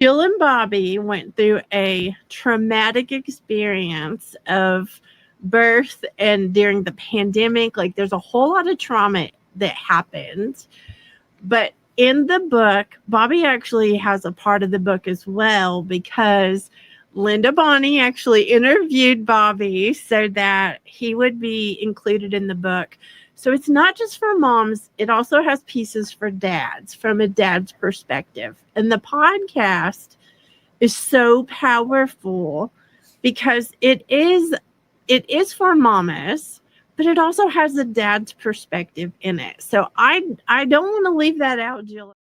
Jill and Bobby went through a traumatic experience of birth and during the pandemic. Like, there's a whole lot of trauma that happened. But in the book, Bobby actually has a part of the book as well, because Linda Bonney actually interviewed Bobby so that he would be included in the book. So it's not just for moms, it also has pieces for dads from a dad's perspective. And the podcast is so powerful because it is for mamas, but it also has a dad's perspective in it. So I don't want to leave that out, Jill.